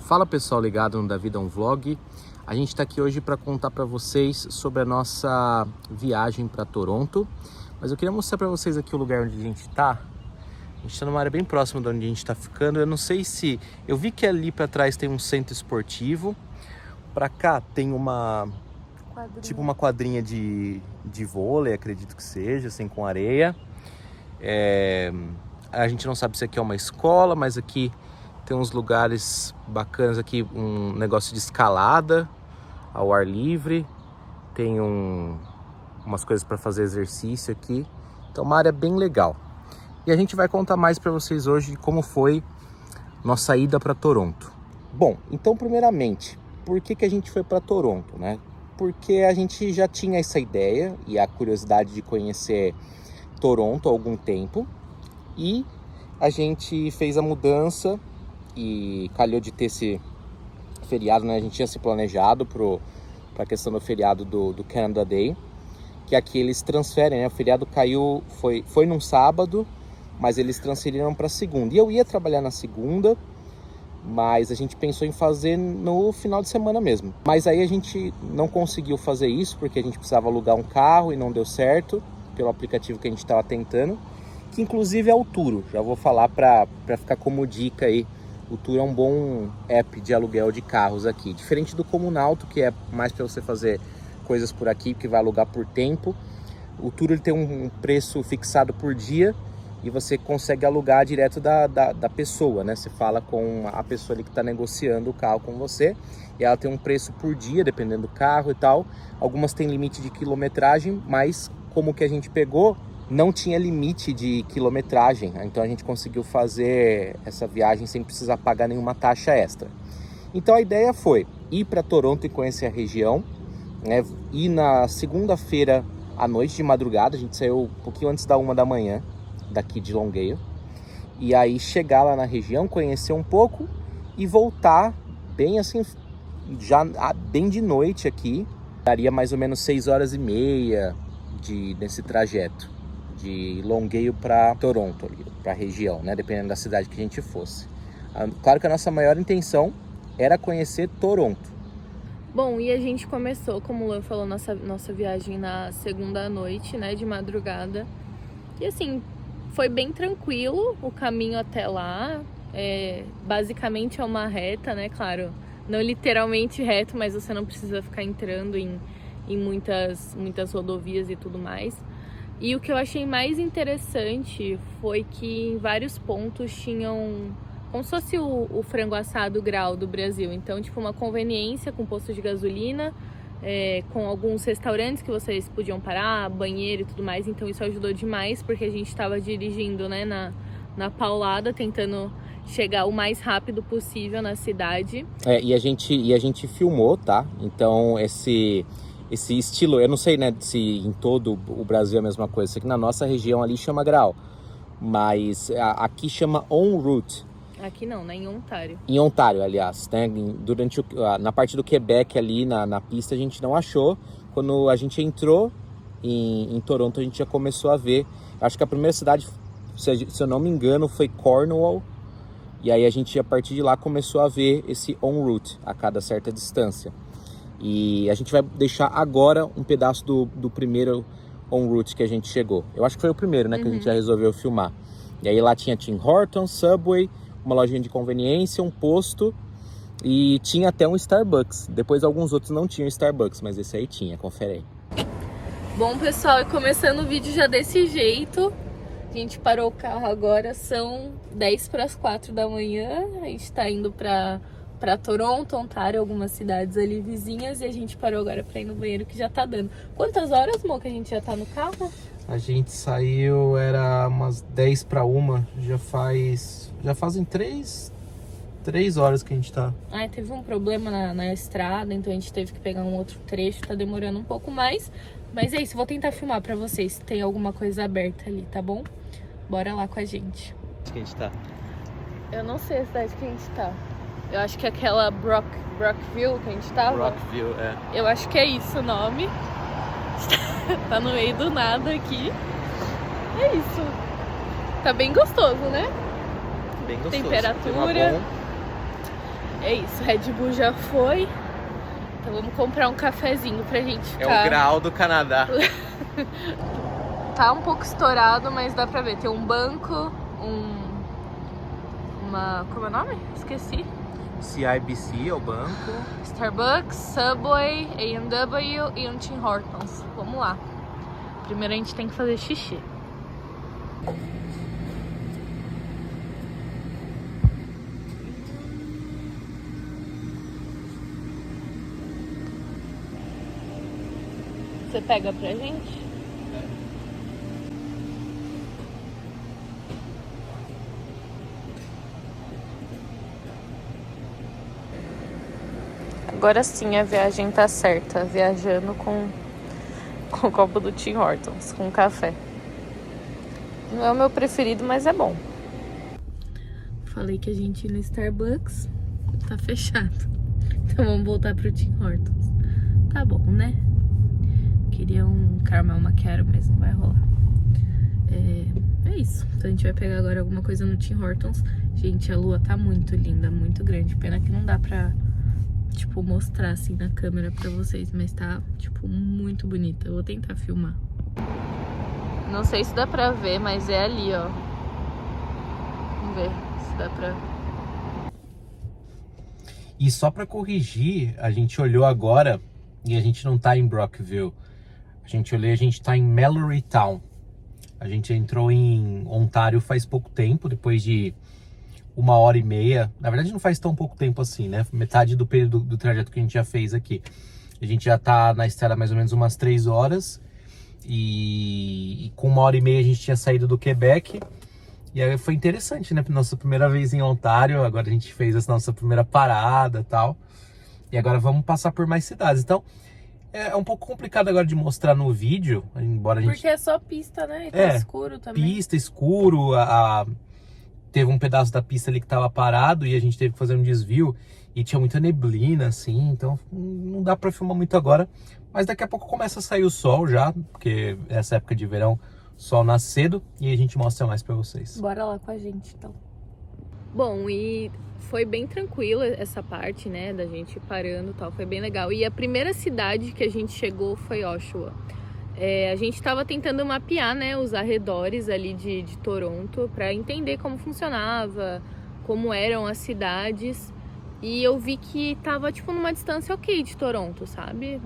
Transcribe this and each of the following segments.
Fala pessoal ligado no Da Vida um Vlog. A gente está aqui hoje para contar para vocês sobre a nossa viagem para Toronto. Mas eu queria mostrar para vocês aqui o lugar onde a gente está. A gente está numa área bem próxima de onde a gente está ficando. Eu não sei se... Eu vi que ali para trás tem um centro esportivo. Para cá tem uma... tipo uma quadrinha de vôlei, acredito que seja, assim, com areia. A gente não sabe se aqui é uma escola, mas aqui tem uns lugares bacanas aqui, um negócio de escalada ao ar livre. Tem umas coisas para fazer exercício aqui. Então uma área bem legal. E a gente vai contar mais para vocês hoje de como foi nossa ida para Toronto. Bom, então primeiramente, por que a gente foi para Toronto, né? Porque a gente já tinha essa ideia e a curiosidade de conhecer Toronto há algum tempo. E a gente fez a mudança e calhou de ter esse feriado, né? A gente tinha se planejado para a questão do feriado do Canada Day, que aqui eles transferem, né? O feriado caiu, foi num sábado, mas eles transferiram para segunda. E eu ia trabalhar na segunda, mas a gente pensou em fazer no final de semana mesmo. Mas aí a gente não conseguiu fazer isso, porque a gente precisava alugar um carro e não deu certo, pelo aplicativo que a gente estava tentando, que inclusive é o Turo. Já vou falar para ficar como dica aí. O Turo é um bom app de aluguel de carros aqui. Diferente do Comunauto, que é mais para você fazer coisas por aqui, que vai alugar por tempo. O Turo ele tem um preço fixado por dia e você consegue alugar direto da pessoa, né? Você fala com a pessoa ali que está negociando o carro com você e ela tem um preço por dia, dependendo do carro e tal. Algumas têm limite de quilometragem, mas como que a gente pegou, não tinha limite de quilometragem, então a gente conseguiu fazer essa viagem sem precisar pagar nenhuma taxa extra. Então a ideia foi ir para Toronto e conhecer a região, né? Ir na segunda-feira à noite, de madrugada, a gente saiu um pouquinho antes da 1 da manhã, daqui de Longueuil, e aí chegar lá na região, conhecer um pouco e voltar bem assim, já bem de noite aqui. Daria mais ou menos 6h30 nesse trajeto de Longueuil para Toronto, para a região, né? Dependendo da cidade que a gente fosse. Claro que a nossa maior intenção era conhecer Toronto. Bom, e a gente começou, como o Luan falou, nossa viagem na segunda noite, né, de madrugada. E assim, foi bem tranquilo o caminho até lá. Basicamente é uma reta, né, claro, não literalmente reto, mas você não precisa ficar entrando em muitas rodovias e tudo mais. E o que eu achei mais interessante foi que em vários pontos tinham como se fosse o frango assado grau do Brasil. Então, tipo, uma conveniência com posto de gasolina, com alguns restaurantes que vocês podiam parar, banheiro e tudo mais. Então isso ajudou demais, porque a gente estava dirigindo, né, na paulada, tentando chegar o mais rápido possível na cidade. E a gente filmou, tá? Então esse estilo, eu não sei, né, se em todo o Brasil é a mesma coisa. Sei que na nossa região ali chama grau, mas aqui chama en route. Aqui não, né, em Ontário. Em Ontário, aliás, né, na parte do Quebec ali, na pista, a gente não achou. Quando a gente entrou em Toronto, a gente já começou a ver. Acho que a primeira cidade, se eu não me engano, foi Cornwall. E aí a gente, a partir de lá, começou a ver esse en route a cada certa distância. E a gente vai deixar agora um pedaço do primeiro en route que a gente chegou. Eu acho que foi o primeiro, né, que a gente já resolveu filmar. E aí lá tinha Tim Hortons, Subway, uma lojinha de conveniência, um posto e tinha até um Starbucks. Depois alguns outros não tinham Starbucks, mas esse aí tinha, confere aí. Bom, pessoal, começando o vídeo já desse jeito. A gente parou o carro agora, são 10:04 da manhã. A gente tá indo pra Toronto, Ontário, algumas cidades ali vizinhas. E a gente parou agora pra ir no banheiro, que já tá dando. Quantas horas, amor, que a gente já tá no carro? A gente saiu, era umas 10:01, já fazem 3 horas que a gente tá. Teve um problema na estrada, então a gente teve que pegar um outro trecho, tá demorando um pouco mais. Mas é isso, vou tentar filmar pra vocês se tem alguma coisa aberta ali, tá bom? Bora lá com a gente. Onde que a gente tá? Eu não sei a cidade que a gente tá. Eu acho que é aquela Brockville que a gente tava. Brockville, Eu acho que é isso o nome. Tá no meio do nada aqui. É isso. Tá bem gostoso, né? Bem gostoso. Temperatura. É isso, Red Bull já foi. Então vamos comprar um cafezinho pra gente ficar... É o grau do Canadá. Tá um pouco estourado, mas dá pra ver. Tem um banco, como é o nome? Esqueci. CIBC é o banco. Starbucks, Subway, A&W e um Tim Hortons. Vamos lá. Primeiro a gente tem que fazer xixi. Você pega pra gente? Agora sim a viagem tá certa. Viajando com o copo do Tim Hortons, com café. Não é o meu preferido, mas é bom. Falei que a gente ia no Starbucks. Tá fechado. Então vamos voltar pro Tim Hortons. Tá bom, né? Queria um caramel macchiato, mas não vai rolar. É isso. Então a gente vai pegar agora alguma coisa no Tim Hortons. Gente, a lua tá muito linda, muito grande. Pena que não dá pra, tipo, mostrar assim na câmera pra vocês. Mas tá, tipo, muito bonita. Eu vou tentar filmar. Não sei se dá pra ver, mas é ali, ó. Vamos ver se dá pra... E só pra corrigir, a gente olhou agora e a gente não tá em Brockville. A gente tá em Mallory Town. A gente entrou em Ontário faz pouco tempo, depois de 1h30. Na verdade não faz tão pouco tempo assim, né? Metade do período do trajeto que a gente já fez aqui. A gente já tá na estrada mais ou menos umas 3 horas. E com 1h30 a gente tinha saído do Quebec. E aí foi interessante, né? Nossa primeira vez em Ontário. Agora a gente fez essa nossa primeira parada e tal. E agora vamos passar por mais cidades. Então... é um pouco complicado agora de mostrar no vídeo, embora a gente... Porque é só pista, né? E tá escuro também. Pista, escuro, teve um pedaço da pista ali que tava parado e a gente teve que fazer um desvio e tinha muita neblina, assim, então não dá pra filmar muito agora. Mas daqui a pouco começa a sair o sol já, porque essa época de verão, o sol nasce cedo e a gente mostra mais pra vocês. Bora lá com a gente, então. Bom, e foi bem tranquilo essa parte, né, da gente parando e tal, foi bem legal. E a primeira cidade que a gente chegou foi Oshawa. A gente tava tentando mapear, né, os arredores ali de Toronto para entender como funcionava, como eram as cidades. E eu vi que tava, tipo, numa distância ok de Toronto, sabe?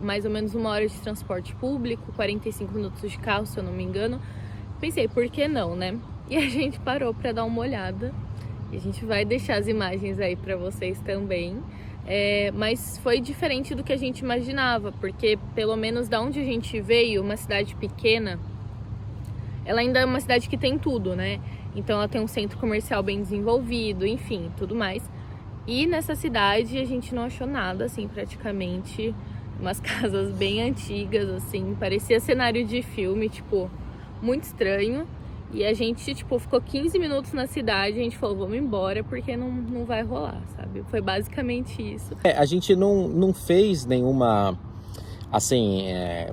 Mais ou menos 1 hora de transporte público, 45 minutos de carro, se eu não me engano. Pensei, por que não, né? E a gente parou para dar uma olhada. A gente vai deixar as imagens aí para vocês também. Mas foi diferente do que a gente imaginava, porque pelo menos da onde a gente veio, uma cidade pequena, ela ainda é uma cidade que tem tudo, né? Então ela tem um centro comercial bem desenvolvido, enfim, tudo mais. E nessa cidade a gente não achou nada, assim, praticamente. Umas casas bem antigas, assim, parecia cenário de filme, tipo, muito estranho. E a gente, tipo, ficou 15 minutos na cidade e a gente falou, vamos embora porque não vai rolar, sabe? Foi basicamente isso. A gente não fez nenhuma, assim,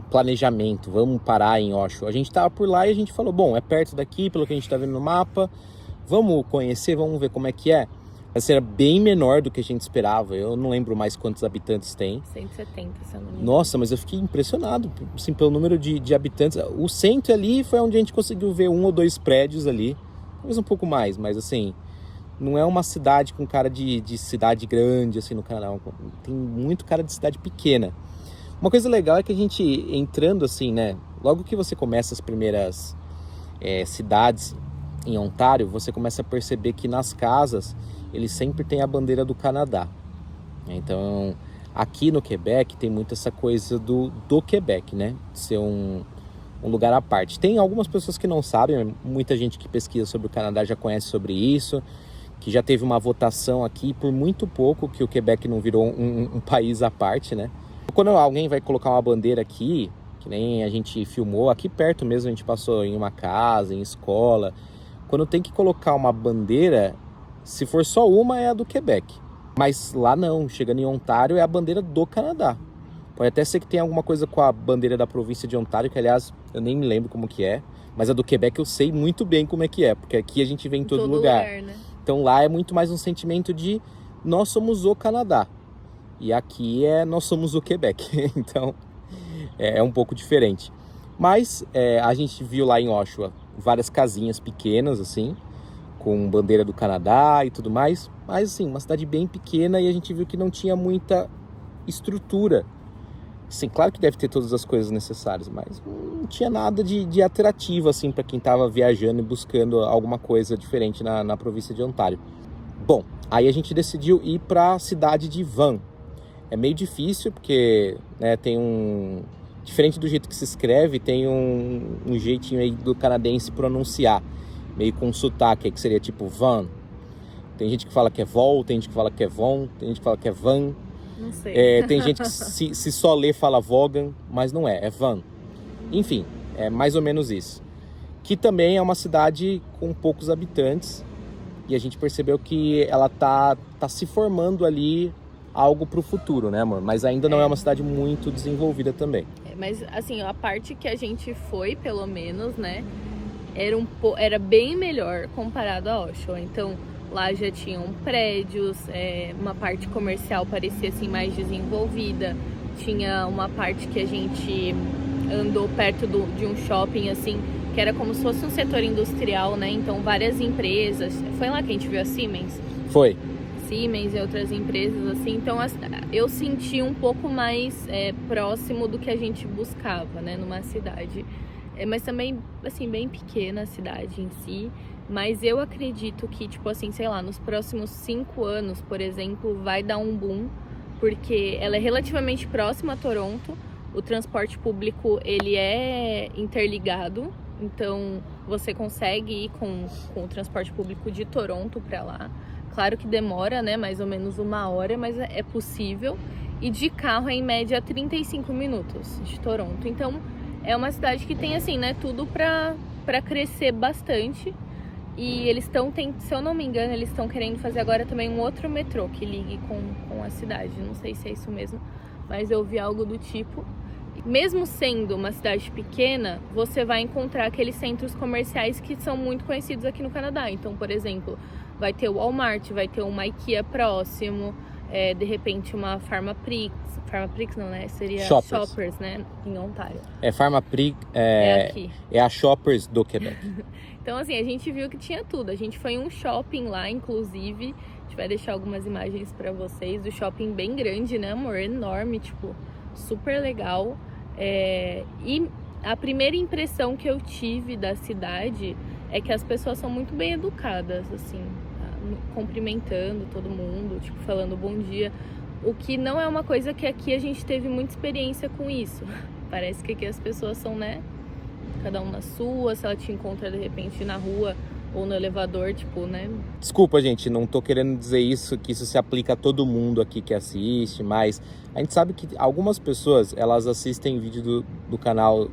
planejamento, vamos parar em Oshawa. A gente tava por lá e a gente falou, bom, é perto daqui, pelo que a gente tá vendo no mapa, vamos conhecer, vamos ver como é que é. Essa era bem menor do que a gente esperava, eu não lembro mais quantos habitantes tem. 170, se eu não me engano. Nossa, mas eu fiquei impressionado, assim, pelo número de habitantes. O centro ali foi onde a gente conseguiu ver 1 ou 2 prédios ali, talvez um pouco mais, mas assim, não é uma cidade com cara de cidade grande, assim, no Canadá, tem muito cara de cidade pequena. Uma coisa legal é que a gente entrando assim, né, logo que você começa as primeiras cidades em Ontário, você começa a perceber que nas casas eles sempre têm a bandeira do Canadá. Então, aqui no Quebec tem muito essa coisa do Quebec, né? De ser um lugar à parte. Tem algumas pessoas que não sabem, muita gente que pesquisa sobre o Canadá já conhece sobre isso, que já teve uma votação aqui por muito pouco que o Quebec não virou um país à parte, né? Quando alguém vai colocar uma bandeira aqui, que nem a gente filmou, aqui perto mesmo a gente passou em uma casa, em escola, quando tem que colocar uma bandeira, se for só uma é a do Quebec. Mas lá não, chegando em Ontário é a bandeira do Canadá. Pode até ser que tenha alguma coisa com a bandeira da província de Ontário, que aliás eu nem me lembro como que é. Mas a do Quebec eu sei muito bem como é que é, porque aqui a gente vê em todo lugar. Né? Então lá é muito mais um sentimento de nós somos o Canadá. E aqui nós somos o Quebec. Então é um pouco diferente. Mas a gente viu lá em Oshawa várias casinhas pequenas, assim, com bandeira do Canadá e tudo mais. Mas, assim, uma cidade bem pequena e a gente viu que não tinha muita estrutura. Sim, claro que deve ter todas as coisas necessárias, mas não tinha nada de atrativo, assim, para quem estava viajando e buscando alguma coisa diferente na província de Ontário. Bom, aí a gente decidiu ir para a cidade de Van. É meio difícil, porque tem diferente do jeito que se escreve, tem um jeitinho aí do canadense pronunciar, meio com sotaque, que seria tipo Van. Tem gente que fala que é Vol, tem gente que fala que é Von, tem gente que fala que é Van. Não sei. Tem gente que se só lê fala Vogan, mas não é Van. Enfim, é mais ou menos isso. Que também é uma cidade com poucos habitantes, e a gente percebeu que ela tá se formando ali algo pro futuro, né, amor? Mas ainda não é uma cidade muito desenvolvida também. Mas, assim, a parte que a gente foi, pelo menos, né, era bem melhor comparado a Oshawa. Então, lá já tinham prédios, uma parte comercial parecia, assim, mais desenvolvida. Tinha uma parte que a gente andou perto de um shopping, assim, que era como se fosse um setor industrial, né? Então, várias empresas. Foi lá que a gente viu a Siemens? Foi. Siemens e outras empresas, assim. Então, eu senti um pouco mais próximo do que a gente buscava, né? Numa cidade. Mas também, assim, bem pequena a cidade em si. Mas eu acredito que, tipo assim, sei lá, nos próximos 5 anos, por exemplo, vai dar um boom. Porque ela é relativamente próxima a Toronto. O transporte público, ele é interligado. Então, você consegue ir com o transporte público de Toronto para lá. Claro que demora, né? Mais ou menos 1 hora, mas é possível. E de carro é em média 35 minutos de Toronto. Então, é uma cidade que tem, assim, né? Tudo para crescer bastante. E eles estão, se eu não me engano, eles estão querendo fazer agora também um outro metrô que ligue com a cidade. Não sei se é isso mesmo, mas eu vi algo do tipo. Mesmo sendo uma cidade pequena, você vai encontrar aqueles centros comerciais que são muito conhecidos aqui no Canadá. Então, por exemplo, vai ter o Walmart, vai ter uma IKEA próximo, de repente uma Pharmaprix não, né? Seria Shoppers, né? Em Ontário. Pharmaprix aqui. É a Shoppers do Quebec. Então, assim, a gente viu que tinha tudo. A gente foi em um shopping lá, inclusive. A gente vai deixar algumas imagens pra vocês do shopping bem grande, né, amor? Enorme, tipo, super legal. E a primeira impressão que eu tive da cidade é que as pessoas são muito bem educadas, assim, cumprimentando todo mundo, tipo, falando bom dia. O que não é uma coisa que aqui a gente teve muita experiência com isso. Parece que aqui as pessoas são, né, cada um na sua, se ela te encontra de repente na rua ou no elevador, tipo, né? Desculpa, gente, não tô querendo dizer isso, que isso se aplica a todo mundo aqui que assiste, mas a gente sabe que algumas pessoas, elas assistem vídeo do canal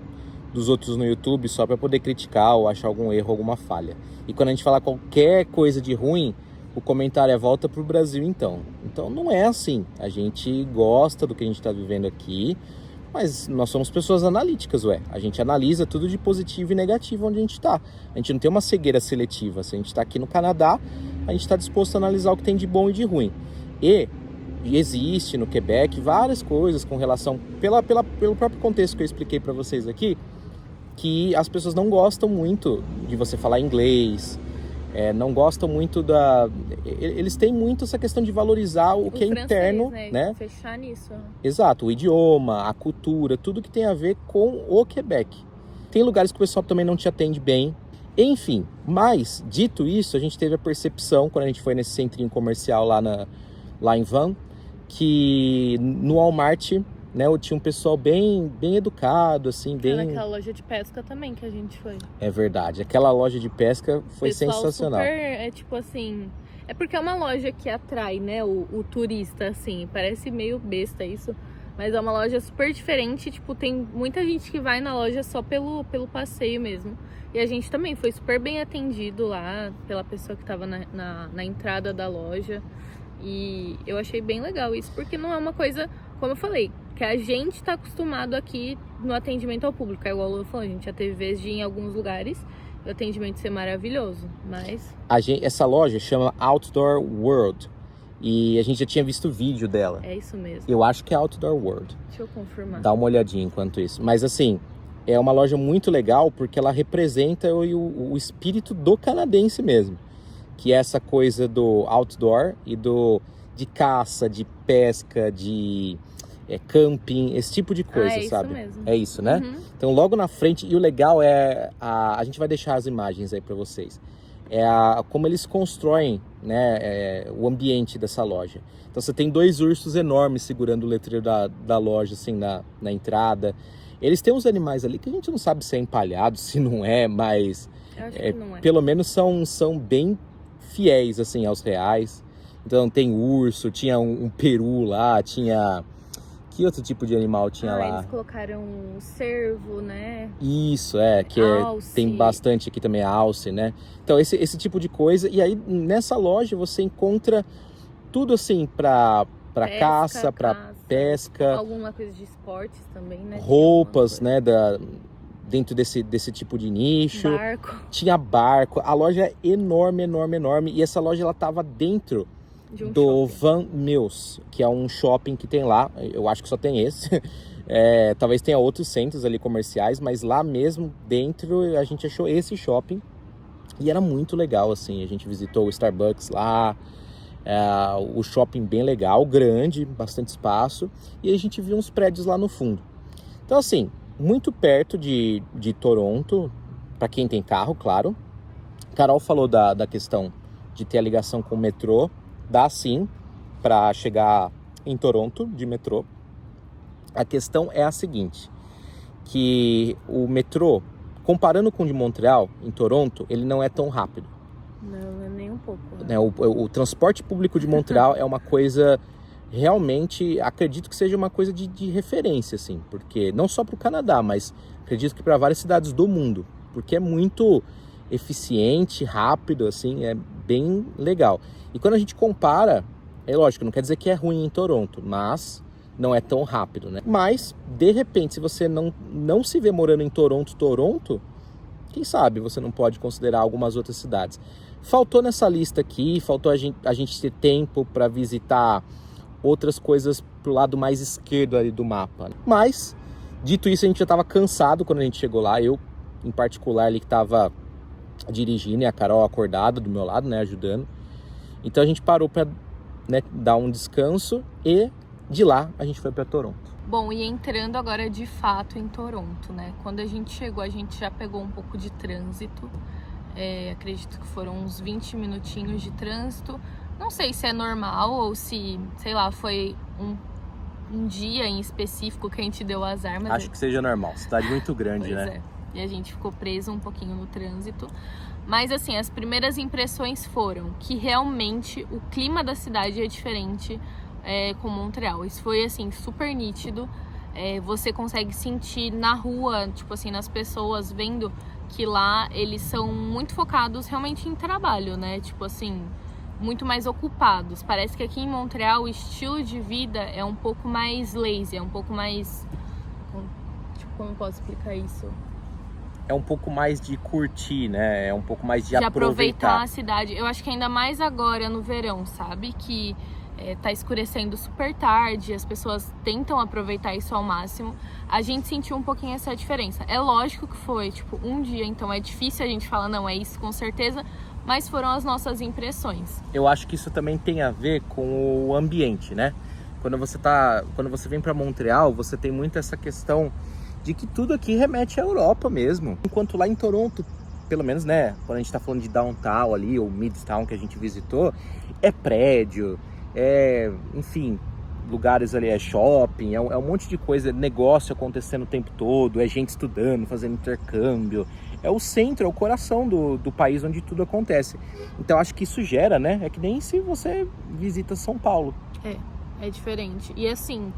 dos outros no YouTube só para poder criticar ou achar algum erro, alguma falha. E quando a gente fala qualquer coisa de ruim, o comentário é volta pro Brasil então. Então não é assim. A gente gosta do que a gente tá vivendo aqui, mas nós somos pessoas analíticas, a gente analisa tudo de positivo e negativo onde a gente tá. A gente não tem uma cegueira seletiva. Se a gente tá aqui no Canadá, a gente tá disposto a analisar o que tem de bom e de ruim. E existe no Quebec várias coisas com relação, pelo próprio contexto que eu expliquei para vocês aqui, que as pessoas não gostam muito de você falar inglês, não gostam muito eles têm muito essa questão de valorizar o que é francês, interno, né? Fechar nisso. Exato, o idioma, a cultura, tudo que tem a ver com o Quebec. Tem lugares que o pessoal também não te atende bem. Enfim, mas, dito isso, a gente teve a percepção, quando a gente foi nesse centrinho comercial lá em Van, que no Walmart, né, tinha um pessoal bem educado, assim, bem... Naquela loja de pesca também que a gente foi. É verdade, aquela loja de pesca foi pessoal sensacional. Super, tipo assim... É porque é uma loja que atrai, né, o turista, assim. Parece meio besta isso, mas é uma loja super diferente. Tipo, tem muita gente que vai na loja só pelo passeio mesmo. E a gente também foi super bem atendido lá pela pessoa que tava na entrada da loja. E eu achei bem legal isso, porque não é uma coisa, como eu falei, que a gente tá acostumado aqui no atendimento ao público. É igual eu falei, a gente já teve vezes de ir em alguns lugares o atendimento ser maravilhoso, mas... Essa loja chama Outdoor World E a gente já tinha visto vídeo dela. É isso mesmo. Eu acho que é Outdoor World. Deixa eu confirmar. Dá uma olhadinha enquanto isso. Mas assim, é uma loja muito legal porque ela representa o espírito do canadense mesmo. Que é essa coisa do outdoor e de caça, de pesca, de camping, esse tipo de coisa, é sabe? Isso mesmo. É isso, né? Uhum. Então logo na frente, e o legal é, a gente vai deixar as imagens aí pra vocês. Como eles constroem, né, o ambiente dessa loja. Então você tem 2 ursos enormes segurando o letreiro da loja, assim, na entrada. Eles têm uns animais ali que a gente não sabe se é empalhado, se não é, mas Eu acho que não é. pelo menos são bem fiéis, assim, aos reais. Então tem urso, tinha um peru lá, tinha... Que outro tipo de animal tinha lá? Eles colocaram o cervo, né? Isso, Alce. tem bastante aqui também, a alce, né? Então, esse tipo de coisa. E aí, nessa loja, você encontra tudo assim pra caça, pra pesca. Alguma coisa de esportes também, né? Roupas, né? Dentro desse tipo de nicho. Barco. Tinha barco. A loja é enorme, enorme, enorme. E essa loja, ela tava dentro do shopping. Van Mills, que é um shopping que tem lá. Eu acho que só tem esse. Talvez tenha outros centros ali comerciais, mas lá mesmo dentro a gente achou esse shopping e era muito legal, assim. A gente visitou o Starbucks lá, o shopping bem legal, grande, bastante espaço, e a gente viu uns prédios lá no fundo. Então, assim, muito perto de Toronto, para quem tem carro, claro. Carol falou da questão de ter a ligação com o metrô. Dá sim para chegar em Toronto de metrô. A questão é a seguinte, que o metrô, comparando com o de Montreal, em Toronto, ele não é tão rápido. Não é nem um pouco. Né? O transporte público de Montreal é uma coisa, realmente, acredito que seja uma coisa de referência, assim, porque não só para o Canadá, mas acredito que para várias cidades do mundo, porque é muito eficiente, rápido, assim, é bem legal. E quando a gente compara, é lógico, não quer dizer que é ruim em Toronto, mas não é tão rápido, né? Mas, de repente, se você não se vê morando em Toronto, quem sabe você não pode considerar algumas outras cidades. Faltou nessa lista aqui, faltou a gente ter tempo para visitar outras coisas pro lado mais esquerdo ali do mapa. Mas, dito isso, a gente já estava cansado quando a gente chegou lá. Eu, em particular, ali que estava dirigindo e a Carol acordada do meu lado, né, ajudando. Então a gente parou para, né, dar um descanso e de lá a gente foi para Toronto. Bom, e entrando agora de fato em Toronto, né? Quando a gente chegou, a gente já pegou um pouco de trânsito. Acredito que foram uns 20 minutinhos de trânsito. Não sei se é normal ou se, sei lá, foi um dia em específico que a gente deu azar. Mas acho que seja normal, cidade muito grande, pois né? E a gente ficou preso um pouquinho no trânsito. Mas assim, as primeiras impressões foram que realmente o clima da cidade é diferente com Montreal. Isso foi assim, super nítido. Você consegue sentir na rua, tipo assim, nas pessoas, vendo que lá eles são muito focados realmente em trabalho, né? Tipo assim, muito mais ocupados. Parece que aqui em Montreal o estilo de vida é um pouco mais lazy, é um pouco mais... Tipo, como eu posso explicar isso? É um pouco mais de curtir, né? É um pouco mais de aproveitar a cidade. Eu acho que ainda mais agora no verão, sabe? Que tá escurecendo super tarde, as pessoas tentam aproveitar isso ao máximo. A gente sentiu um pouquinho essa diferença. É lógico que foi, tipo, um dia, então é difícil a gente falar, não, é isso com certeza, mas foram as nossas impressões. Eu acho que isso também tem a ver com o ambiente, né? Quando você vem para Montreal, você tem muito essa questão de que tudo aqui remete à Europa mesmo. Enquanto lá em Toronto, pelo menos, né, quando a gente tá falando de downtown ali, ou midtown que a gente visitou, é prédio, enfim, lugares ali, é shopping, é um monte de coisa, negócio acontecendo o tempo todo, é gente estudando, fazendo intercâmbio. É o centro, é o coração do país onde tudo acontece. Então acho que isso gera, né? É que nem se você visita São Paulo. É diferente. E assim,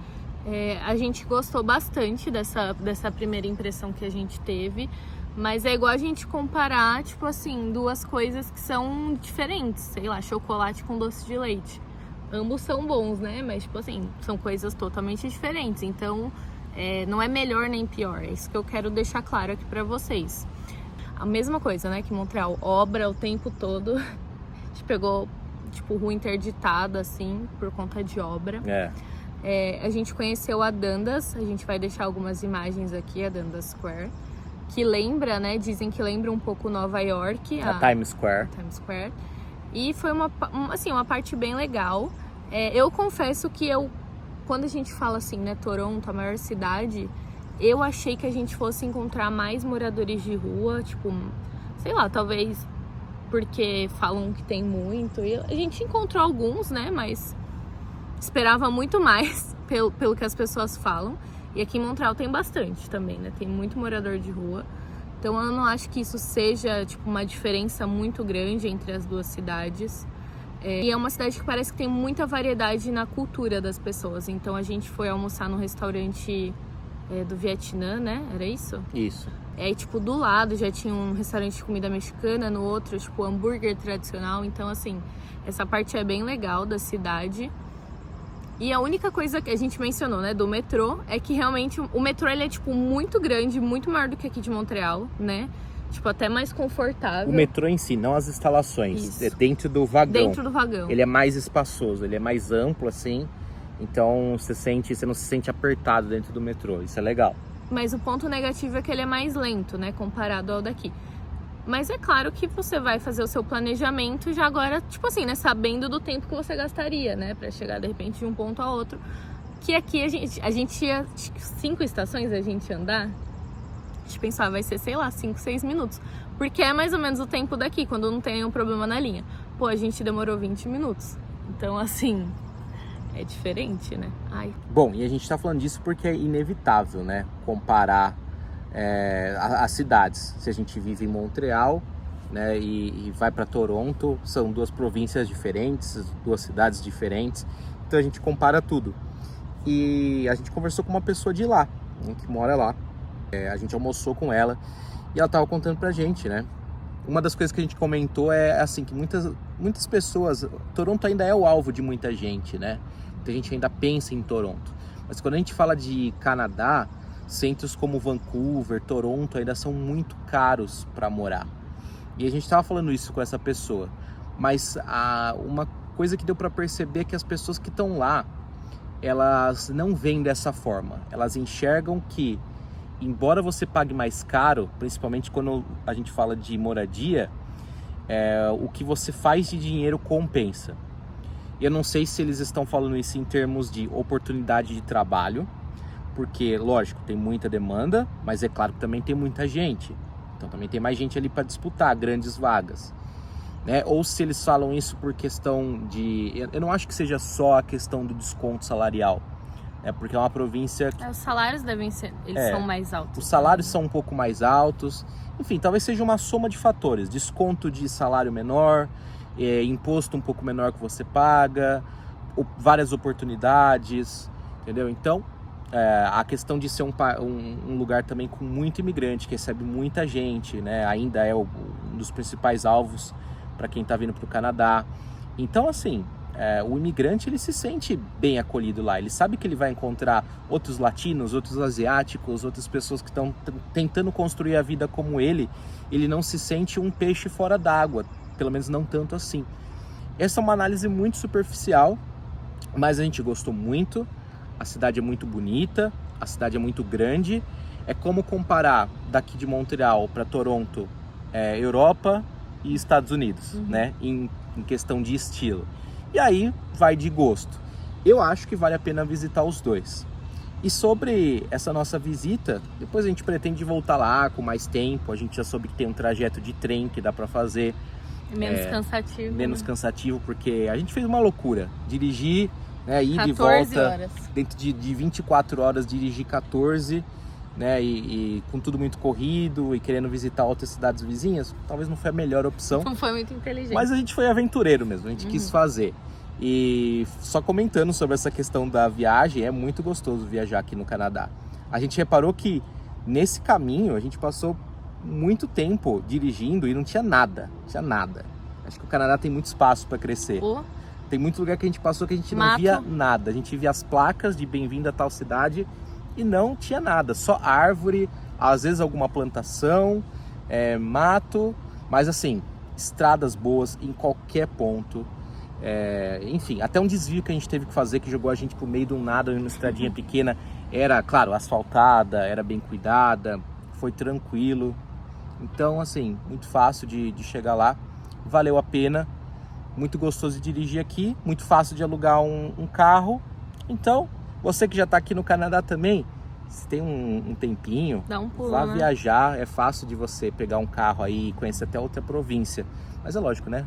a gente gostou bastante dessa primeira impressão que a gente teve, mas é igual a gente comparar, tipo assim, duas coisas que são diferentes, sei lá, chocolate com doce de leite. Ambos são bons, né? Mas, tipo assim, são coisas totalmente diferentes. Então, não é melhor nem pior. É isso que eu quero deixar claro aqui pra vocês. A mesma coisa, né? Que Montreal, obra o tempo todo. A gente pegou tipo, rua interditada, assim, por conta de obra. A gente conheceu a Dundas, a gente vai deixar algumas imagens aqui, a Dundas Square, que lembra, né, dizem que lembra um pouco Nova York. A Times Square. Times Square. E foi uma parte bem legal. Eu confesso que quando a gente fala assim, né, Toronto, a maior cidade, eu achei que a gente fosse encontrar mais moradores de rua, tipo, sei lá, talvez porque falam que tem muito. E a gente encontrou alguns, né, mas esperava muito mais pelo que as pessoas falam. E aqui em Montreal tem bastante também, né? Tem muito morador de rua. Então eu não acho que isso seja, tipo, uma diferença muito grande entre as duas cidades. E é uma cidade que parece que tem muita variedade na cultura das pessoas. Então a gente foi almoçar num restaurante do Vietnã, né? Era isso? Isso. Tipo, do lado já tinha um restaurante de comida mexicana, no outro, tipo, hambúrguer tradicional. Então, assim, essa parte é bem legal da cidade. E a única coisa que a gente mencionou, né, do metrô, é que realmente o metrô, ele é, tipo, muito grande, muito maior do que aqui de Montreal, né? Tipo, até mais confortável. O metrô em si, não as instalações. Isso. É dentro do vagão. Dentro do vagão. Ele é mais espaçoso, ele é mais amplo, assim. Então, você não se sente apertado dentro do metrô. Isso é legal. Mas o ponto negativo é que ele é mais lento, né, comparado ao daqui. Mas é claro que você vai fazer o seu planejamento já agora, tipo assim, né, sabendo do tempo que você gastaria, né, pra chegar de repente de um ponto a outro. Que aqui a gente ia, 5 estações a gente ia andar, a gente pensava, vai ser, sei lá, 5, 6 minutos. Porque é mais ou menos o tempo daqui, quando não tem nenhum problema na linha. Pô, a gente demorou 20 minutos. Então, assim, é diferente, né? Ai. Bom, e a gente tá falando disso porque é inevitável, né, comparar as cidades. Se a gente vive em Montreal, né, e vai para Toronto, são duas províncias diferentes, duas cidades diferentes, então a gente compara tudo. E a gente conversou com uma pessoa de lá, né, que mora lá. A gente almoçou com ela e ela tava contando pra gente, né? Uma das coisas que a gente comentou é assim, que muitas pessoas, Toronto ainda é o alvo de muita gente, né? Muita gente ainda pensa em Toronto. Mas quando a gente fala de Canadá, centros como Vancouver, Toronto ainda são muito caros para morar. E a gente estava falando isso com essa pessoa. Mas uma coisa que deu para perceber é que as pessoas que estão lá, elas não veem dessa forma. Elas enxergam que, embora você pague mais caro, principalmente quando a gente fala de moradia, o que você faz de dinheiro compensa. Eu não sei se eles estão falando isso em termos de oportunidade de trabalho, porque, lógico, tem muita demanda, mas é claro que também tem muita gente. Então também tem mais gente ali para disputar grandes vagas, né? Ou se eles falam isso por questão de... Eu não acho que seja só a questão do desconto salarial, né? Porque é uma província... Os salários devem ser... Eles são mais altos. Os salários são um pouco mais altos. Enfim, talvez seja uma soma de fatores. Desconto de salário menor, imposto um pouco menor que você paga, várias oportunidades, entendeu? Então... a questão de ser um lugar também com muito imigrante, que recebe muita gente, né? Ainda é um dos principais alvos para quem está vindo para o Canadá. Então, assim, o imigrante, ele se sente bem acolhido lá. Ele sabe que ele vai encontrar outros latinos, outros asiáticos, outras pessoas que estão tentando construir a vida como ele. Ele não se sente um peixe fora d'água, pelo menos não tanto assim. Essa é uma análise muito superficial, mas a gente gostou muito. A cidade é muito bonita, a cidade é muito grande. É como comparar daqui de Montreal para Toronto, Europa e Estados Unidos, né? Em questão de estilo. E aí vai de gosto. Eu acho que vale a pena visitar os dois. E sobre essa nossa visita, depois a gente pretende voltar lá com mais tempo. A gente já soube que tem um trajeto de trem que dá para fazer. Menos cansativo. Menos cansativo, porque a gente fez uma loucura. Dirigir... ida e 14 volta, horas. Dentro de 24 horas, dirigir 14, né, e com tudo muito corrido e querendo visitar outras cidades vizinhas, talvez não foi a melhor opção. Não foi muito inteligente. Mas a gente foi aventureiro mesmo, a gente quis fazer. E só comentando sobre essa questão da viagem, é muito gostoso viajar aqui no Canadá. A gente reparou que nesse caminho a gente passou muito tempo dirigindo e não tinha nada, Acho que o Canadá tem muito espaço para crescer. Tem muito lugar que a gente passou que a gente não via nada. A gente via as placas de bem-vindo a tal cidade e não tinha nada. Só árvore, às vezes alguma plantação, mato. Mas assim, estradas boas em qualquer ponto. Enfim, até um desvio que a gente teve que fazer, que jogou a gente pro meio do nada, numa estradinha pequena, era, claro, asfaltada, era bem cuidada, foi tranquilo. Então, assim, muito fácil de chegar lá, valeu a pena, muito gostoso de dirigir aqui, muito fácil de alugar um carro. Então, você que já está aqui no Canadá também, se tem um tempinho, dá um pulo, vá né? viajar, é fácil de você pegar um carro aí e conhecer até outra província. Mas é lógico, né?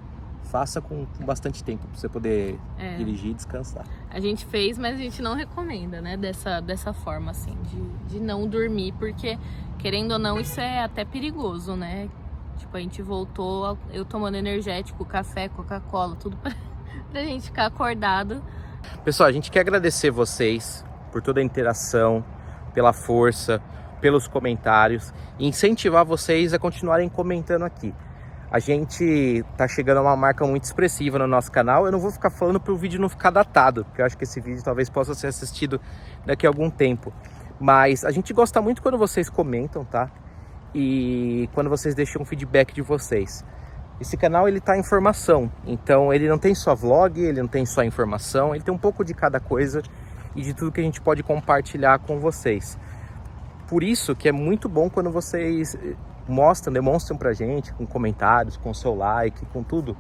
Faça com bastante tempo para você poder dirigir e descansar. A gente fez, mas a gente não recomenda, né? Dessa forma, assim, de não dormir, porque, querendo ou não, isso é até perigoso, né? Tipo, a gente voltou, eu tomando energético, café, Coca-Cola, tudo pra gente ficar acordado. Pessoal, a gente quer agradecer vocês por toda a interação, pela força, pelos comentários e incentivar vocês a continuarem comentando aqui. A gente tá chegando a uma marca muito expressiva no nosso canal. Eu não vou ficar falando para o vídeo não ficar datado, porque eu acho que esse vídeo talvez possa ser assistido daqui a algum tempo. Mas a gente gosta muito quando vocês comentam, tá? E quando vocês deixam um feedback de vocês. Esse canal, ele tá em formação, então ele não tem só vlog, ele não tem só informação, ele tem um pouco de cada coisa e de tudo que a gente pode compartilhar com vocês. Por isso que é muito bom quando vocês demonstram pra gente, com comentários, com seu like, com tudo,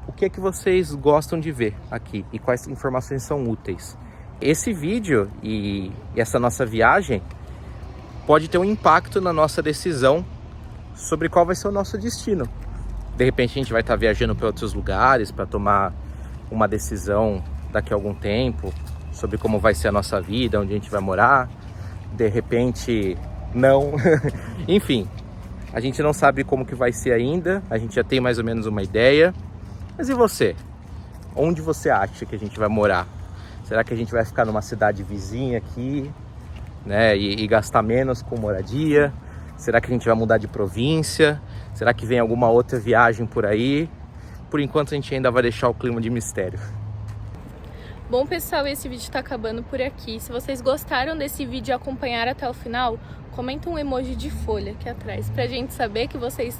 o que é que vocês gostam de ver aqui e quais informações são úteis. Esse vídeo e essa nossa viagem pode ter um impacto na nossa decisão sobre qual vai ser o nosso destino. De repente a gente vai estar viajando para outros lugares para tomar uma decisão daqui a algum tempo sobre como vai ser a nossa vida, onde a gente vai morar. De repente não. Enfim, a gente não sabe como que vai ser ainda, a gente já tem mais ou menos uma ideia. Mas e você? Onde você acha que a gente vai morar? Será que a gente vai ficar numa cidade vizinha aqui, né, e gastar menos com moradia? Será que a gente vai mudar de província? Será que vem alguma outra viagem por aí? Por enquanto a gente ainda vai deixar o clima de mistério. Bom, pessoal, esse vídeo tá acabando por aqui. Se vocês gostaram desse vídeo e acompanharam até o final, comenta um emoji de folha aqui atrás, pra gente saber que vocês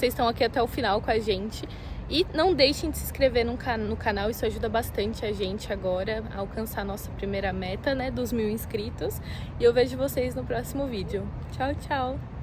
estão aqui até o final com a gente. E não deixem de se inscrever no canal, isso ajuda bastante a gente agora a alcançar a nossa primeira meta, né, dos 1000 inscritos. E eu vejo vocês no próximo vídeo. Tchau, tchau!